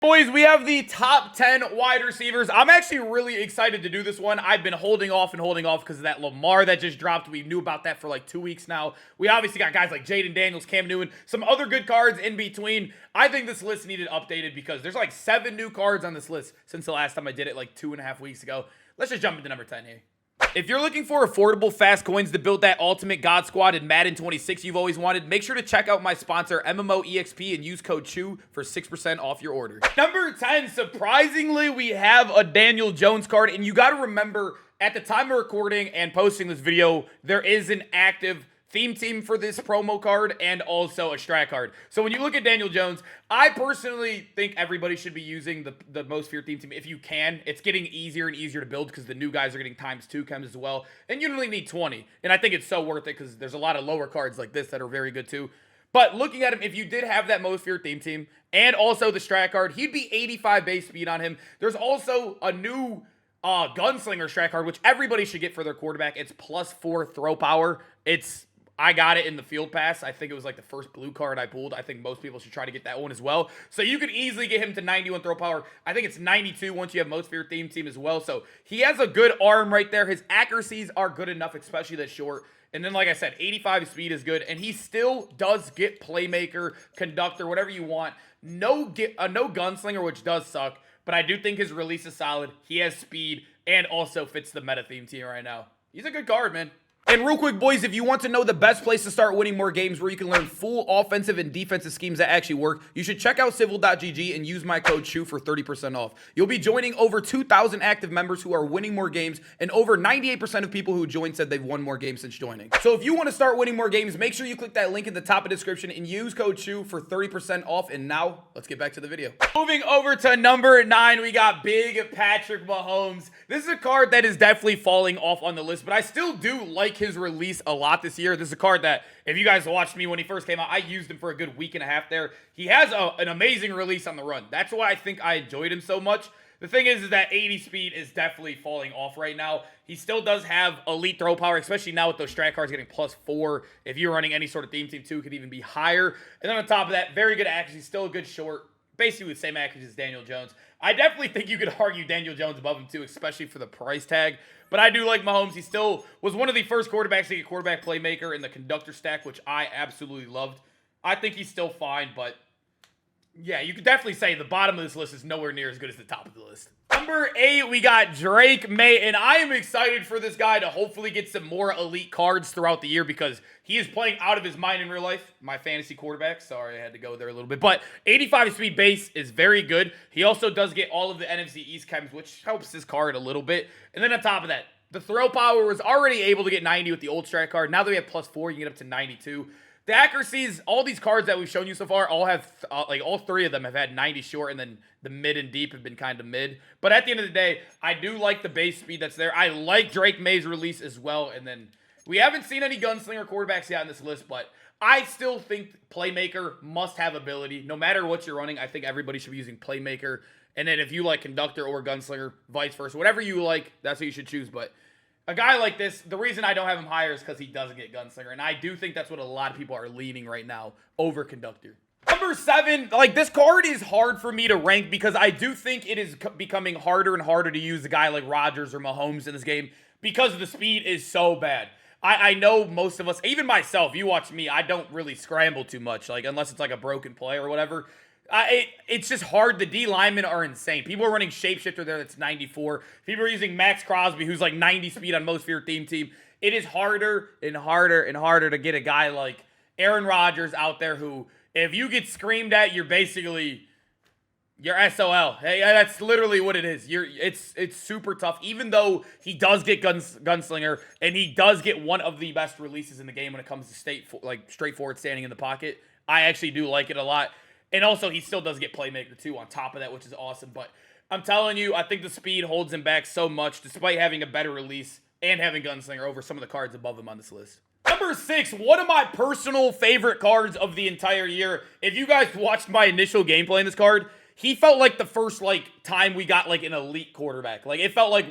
Boys, we have the top 10 wide receivers. I'm actually really excited to do this one. I've been holding off because of that Lamar that just dropped. We knew about that for like 2 weeks now. We obviously got guys like Jaden Daniels, Cam Newton, some other good cards in between. I think this list needed updated because there's like 7 new cards on this list since the last time I did it like 2.5 weeks ago. Let's just jump into number 10 here. If you're looking for affordable, fast coins to build that ultimate God squad in Madden 26 you've always wanted, make sure to check out my sponsor, MMOEXP, and use code CHEW for 6% off your order. Number 10, surprisingly, we have a Daniel Jones card, and you got to remember, at the time of recording and posting this video, there is an active theme team for this promo card and also a strat card. So when you look at Daniel Jones, I personally think everybody should be using the most feared theme team if you can. It's getting easier and easier to build because the new guys are getting ×2 chems as well. And you only need 20. And I think it's so worth it because there's a lot of lower cards like this that are very good too. But looking at him, if you did have that most feared theme team and also the strat card, he'd be 85 base speed on him. There's also a new gunslinger strat card, which everybody should get for their quarterback. It's +4 throw power. I got it in the field pass. I think it was like the first blue card I pulled. I think most people should try to get that one as well. So you could easily get him to 91 throw power. I think it's 92 once you have most feared theme team as well. So he has a good arm right there. His accuracies are good enough, especially that short. And then, like I said, 85 speed is good. And he still does get playmaker, conductor, whatever you want. No gunslinger, which does suck. But I do think his release is solid. He has speed and also fits the meta theme team right now. He's a good card, man. And real quick, boys, if you want to know the best place to start winning more games where you can learn full offensive and defensive schemes that actually work, you should check out civil.gg and use my code CHEW for 30% off. You'll be joining over 2,000 active members who are winning more games, and over 98% of people who joined said they've won more games since joining. So if you want to start winning more games, make sure you click that link in the top of the description and use code CHEW for 30% off. And now, let's get back to the video. Moving over to number 9, we got Big Patrick Mahomes. This is a card that is definitely falling off on the list, but I still do like his release a lot this year. This is a card that, if you guys watched me when he first came out, I used him for a good week and a half there. He has an amazing release on the run. That's why I think I enjoyed him so much. The thing is that 80 speed is definitely falling off right now. He still does have elite throw power, especially now with those strat cards getting +4. If you're running any sort of theme team too, it could even be higher. And then on top of that, very good accuracy, still a good short. Basically with the same accuracy as Daniel Jones. I definitely think you could argue Daniel Jones above him too, especially for the price tag. But I do like Mahomes. He still was one of the first quarterbacks to get quarterback playmaker in the conductor stack, which I absolutely loved. I think he's still fine, but yeah, you could definitely say the bottom of this list is nowhere near as good as the top of the list. Number 8, we got Drake Maye, and I am excited for this guy to hopefully get some more elite cards throughout the year because he is playing out of his mind in real life. My fantasy quarterback. Sorry, I had to go there a little bit. But 85 speed base is very good. He also does get all of the NFC East chems, which helps his card a little bit. And then on top of that, the throw power was already able to get 90 with the old strat card. Now that we have +4, you can get up to 92. The accuracies, all these cards that we've shown you so far, all have, all 3 of them have had 90 short, and then the mid and deep have been kind of mid. But at the end of the day, I do like the base speed that's there. I like Drake Maye's release as well. And then we haven't seen any gunslinger quarterbacks yet on this list, but I still think playmaker must have ability. No matter what you're running, I think everybody should be using playmaker. And then if you like conductor or gunslinger, vice versa, whatever you like, that's what you should choose. But a guy like this, the reason I don't have him higher is because he doesn't get gunslinger. And I do think that's what a lot of people are leaning right now over conductor. Number 7, like this card is hard for me to rank because I do think it is becoming harder and harder to use a guy like Rodgers or Mahomes in this game because the speed is so bad. I know most of us, even myself, you watch me, I don't really scramble too much, like unless it's like a broken play or whatever. It's just hard. The D linemen are insane. People are running Shapeshifter there that's 94. People are using Max Crosby, who's like 90 speed on most feared theme team. It is harder and harder and harder to get a guy like Aaron Rodgers out there who, if you get screamed at, you're SOL. Hey, that's literally what it is. It's super tough. Even though he does get gunslinger and he does get one of the best releases in the game when it comes to straightforward standing in the pocket. I actually do like it a lot. And also, he still does get playmaker, too, on top of that, which is awesome. But I'm telling you, I think the speed holds him back so much, despite having a better release and having Gunslinger over some of the cards above him on this list. Number 6, one of my personal favorite cards of the entire year. If you guys watched my initial gameplay in this card, he felt like the first, time we got, an elite quarterback. It felt like,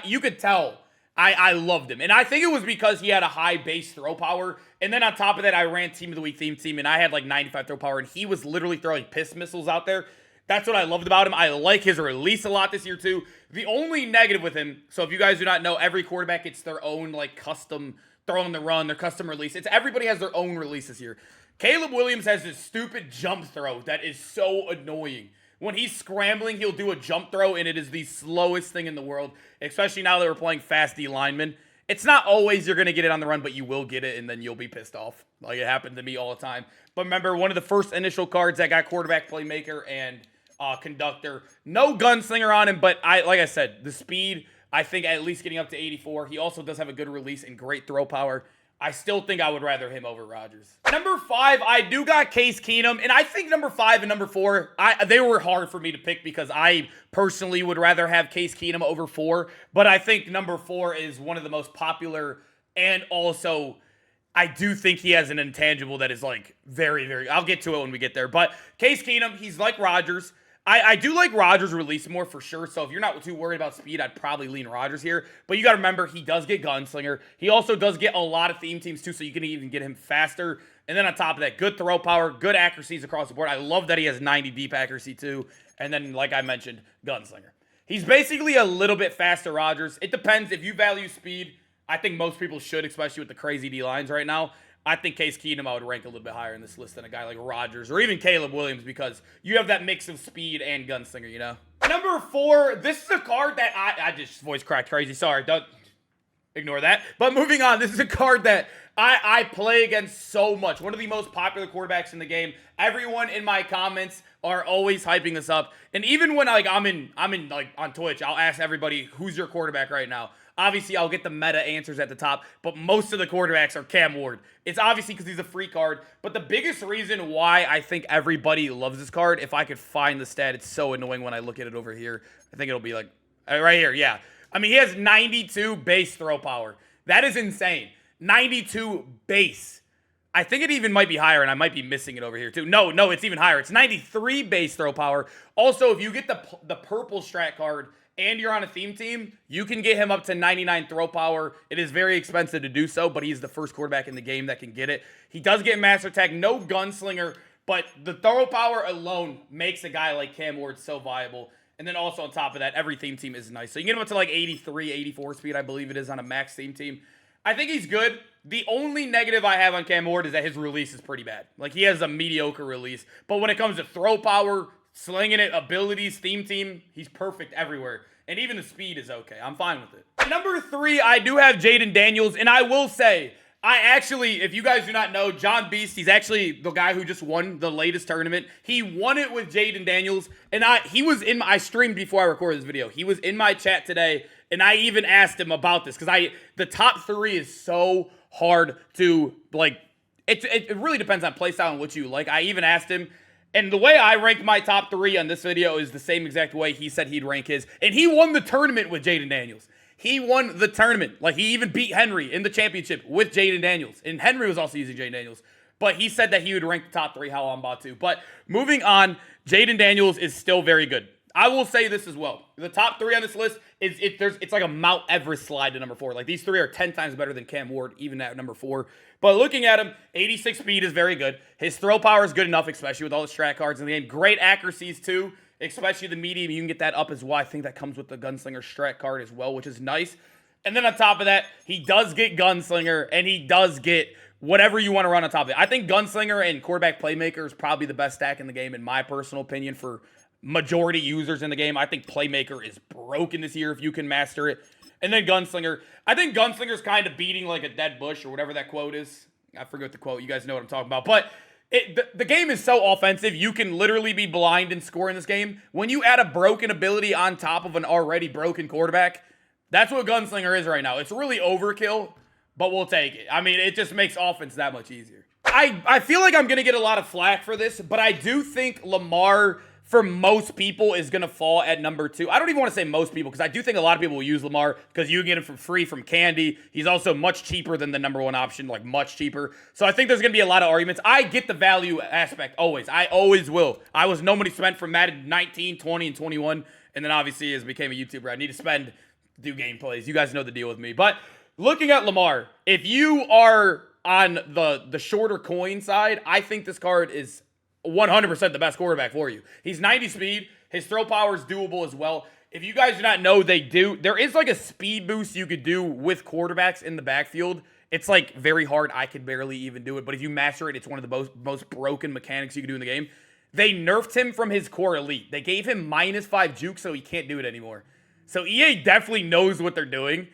you could tell I loved him. And I think it was because he had a high base throw power. And then on top of that, I ran Team of the Week theme team, and I had 95 throw power, and he was literally throwing piss missiles out there. That's what I loved about him. I like his release a lot this year too. The only negative with him, so if you guys do not know, every quarterback gets their own like custom throw on the run, their custom release. Everybody has their own release this year. Caleb Williams has this stupid jump throw that is so annoying. When he's scrambling, he'll do a jump throw, and it is the slowest thing in the world, especially now that we're playing fast D linemen. It's not always you're going to get it on the run, but you will get it, and then you'll be pissed off. Like it happened to me all the time. But remember, one of the first initial cards that got quarterback, playmaker, and conductor. No gunslinger on him, but like I said, the speed, I think at least getting up to 84. He also does have a good release and great throw power. I still think I would rather him over Rodgers. Number 5, I do got Case Keenum, and I think number 5 and number 4, they were hard for me to pick because I personally would rather have Case Keenum over 4, but I think number 4 is one of the most popular, and also I do think he has an intangible that is like very, very, I'll get to it when we get there, but Case Keenum, he's like Rodgers. I do like Rodgers release more for sure, so if you're not too worried about speed, I'd probably lean Rodgers here. But you got to remember, he does get gunslinger. He also does get a lot of theme teams too, so you can even get him faster. And then on top of that, good throw power, good accuracies across the board. I love that he has 90 deep accuracy too. And then, like I mentioned, gunslinger. He's basically a little bit faster Rodgers. It depends. If you value speed, I think most people should, especially with the crazy D lines right now. I think Case Keenum I would rank a little bit higher in this list than a guy like Rodgers or even Caleb Williams because you have that mix of speed and gunslinger, you know? Number 4, this is a card that I just voice cracked crazy. Sorry, don't ignore that. But moving on, this is a card that I play against so much. One of the most popular quarterbacks in the game. Everyone in my comments are always hyping this up. And even when like I'm in like on Twitch, I'll ask everybody, who's your quarterback right now? Obviously, I'll get the meta answers at the top, but most of the quarterbacks are Cam Ward. It's obviously because he's a free card, but the biggest reason why I think everybody loves this card, if I could find the stat, it's so annoying when I look at it over here. I think it'll be like, right here, yeah. I mean, he has 92 base throw power. That is insane. 92 base. I think it even might be higher, and I might be missing it over here too. No, it's even higher. It's 93 base throw power. Also, if you get the purple strat card, and you're on a theme team, you can get him up to 99 throw power. It is very expensive to do so, but he's the first quarterback in the game that can get it. He does get master tag, no gunslinger, but the throw power alone makes a guy like Cam Ward so viable. And then also on top of that, every theme team is nice. So you can get him up to like 83, 84 speed, I believe it is on a max theme team. I think he's good. The only negative I have on Cam Ward is that his release is pretty bad. Like he has a mediocre release. But when it comes to throw power, slinging it, abilities, theme team, he's perfect everywhere. And even the speed is okay. I'm fine with it. Number 3, I do have Jaden Daniels. And I will say, I actually, if you guys do not know, John Beast, he's actually the guy who just won the latest tournament. He won it with Jaden Daniels. And I streamed before I recorded this video. He was in my chat today. And I even asked him about this. Because the top 3 is so hard to, like, it really depends on playstyle and what you like. I even asked him. And the way I ranked my top 3 on this video is the same exact way he said he'd rank his. And he won the tournament with Jaden Daniels. He won the tournament. Like, he even beat Henry in the championship with Jaden Daniels. And Henry was also using Jaden Daniels. But he said that he would rank the top 3 how I'm about to. But moving on, Jaden Daniels is still very good. I will say this as well. The top 3 on this list, it's like a Mount Everest slide to number 4. Like, these 3 are 10 times better than Cam Ward, even at number 4. But looking at him, 86 speed is very good. His throw power is good enough, especially with all the strat cards in the game. Great accuracies, too, especially the medium. You can get that up as well. I think that comes with the Gunslinger strat card as well, which is nice. And then on top of that, he does get Gunslinger, and he does get whatever you want to run on top of it. I think Gunslinger and Quarterback Playmaker is probably the best stack in the game, in my personal opinion, for majority users in the game. I think Playmaker is broken this year if you can master it. And then Gunslinger. I think Gunslinger's kind of beating like a dead bush or whatever that quote is. I forget the quote. You guys know what I'm talking about. But the game is so offensive. You can literally be blind and score in this game. When you add a broken ability on top of an already broken quarterback, that's what Gunslinger is right now. It's really overkill, but we'll take it. I mean, it just makes offense that much easier. I feel like I'm going to get a lot of flack for this, but I do think Lamar, for most people, is going to fall at number 2. I don't even want to say most people, because I do think a lot of people will use Lamar because you can get him for free from Candy. He's also much cheaper than the number 1 option, like much cheaper. So I think there's going to be a lot of arguments. I get the value aspect always. I always will. I was no money spent from Madden 19, 20, and 21. And then obviously as I became a YouTuber, I need to spend to do gameplays. You guys know the deal with me. But looking at Lamar, if you are on the shorter coin side, I think this card is 100% the best quarterback for you. He's 90 speed. His throw power is doable as well. If you guys do not know, there is like a speed boost you could do with quarterbacks in the backfield. It's like very hard. I could barely even do it. But if you master it, it's one of the most broken mechanics you can do in the game. They nerfed him from his core elite. They gave him -5 juke, so he can't do it anymore. So EA definitely knows what they're doing.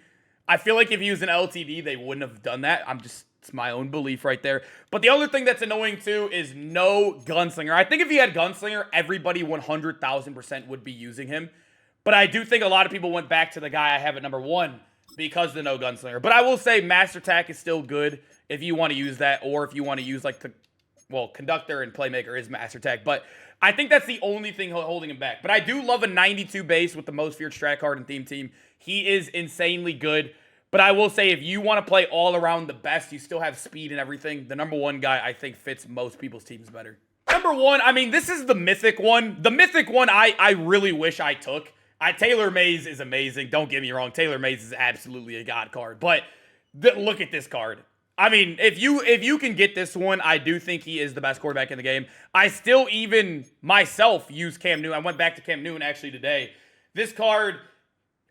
I feel like if he was an LTD, they wouldn't have done that. It's my own belief right there. But the other thing that's annoying too is no Gunslinger. I think if he had Gunslinger, everybody 100,000% would be using him. But I do think a lot of people went back to the guy I have at number 1 because of the no Gunslinger. But I will say Master Attack is still good if you want to use that, or if you want to use like Conductor and Playmaker is Master Attack. But I think that's the only thing holding him back. But I do love a 92 base with the most feared strat card in Theme Team. He is insanely good. But I will say, if you want to play all around the best, you still have speed and everything, the number 1 guy, I think, fits most people's teams better. Number 1, I mean, this is the mythic one. The mythic one I really wish I took. Taylor Mays is amazing. Don't get me wrong. Taylor Mays is absolutely a god card. But look at this card. I mean, if you can get this one, I do think he is the best quarterback in the game. I still even myself use Cam Newton. I went back to Cam Newton actually today. This card,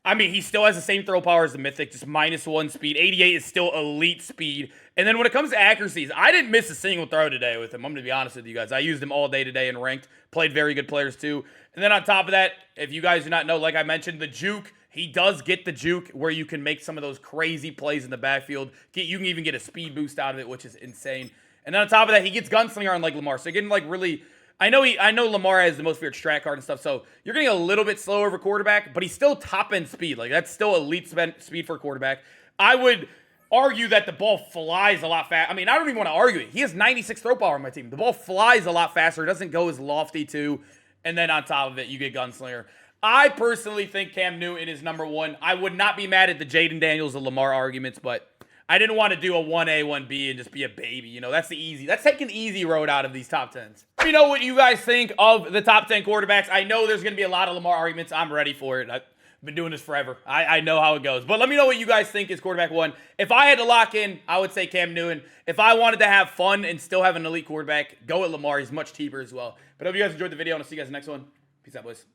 I mean, he still has the same throw power as the Mythic, just -1 speed. 88 is still elite speed. And then when it comes to accuracies, I didn't miss a single throw today with him. I'm going to be honest with you guys. I used him all day today and ranked. Played very good players too. And then on top of that, if you guys do not know, like I mentioned, the juke. He does get the juke where you can make some of those crazy plays in the backfield. You can even get a speed boost out of it, which is insane. And then on top of that, he gets Gunslinger on like Lamar. So you're getting like really... I know Lamar has the most feared strat card and stuff, so you're getting a little bit slower of a quarterback, but he's still top-end speed. Like, that's still elite speed for a quarterback. I would argue that the ball flies a lot faster. I mean, I don't even want to argue it. He has 96 throw power on my team. The ball flies a lot faster. It doesn't go as lofty, too. And then on top of it, you get Gunslinger. I personally think Cam Newton is number 1. I would not be mad at the Jaden Daniels and Lamar arguments, but I didn't want to do a 1A, 1B and just be a baby. You know, that's taking the easy road out of these top 10s. Let me know what you guys think of the top 10 quarterbacks. I know there's going to be a lot of Lamar arguments. I'm ready for it. I've been doing this forever. I know how it goes. But let me know what you guys think is quarterback 1. If I had to lock in, I would say Cam Newton. If I wanted to have fun and still have an elite quarterback, go with Lamar. He's much cheaper as well. But I hope you guys enjoyed the video, and I'll see you guys in the next one. Peace out, boys.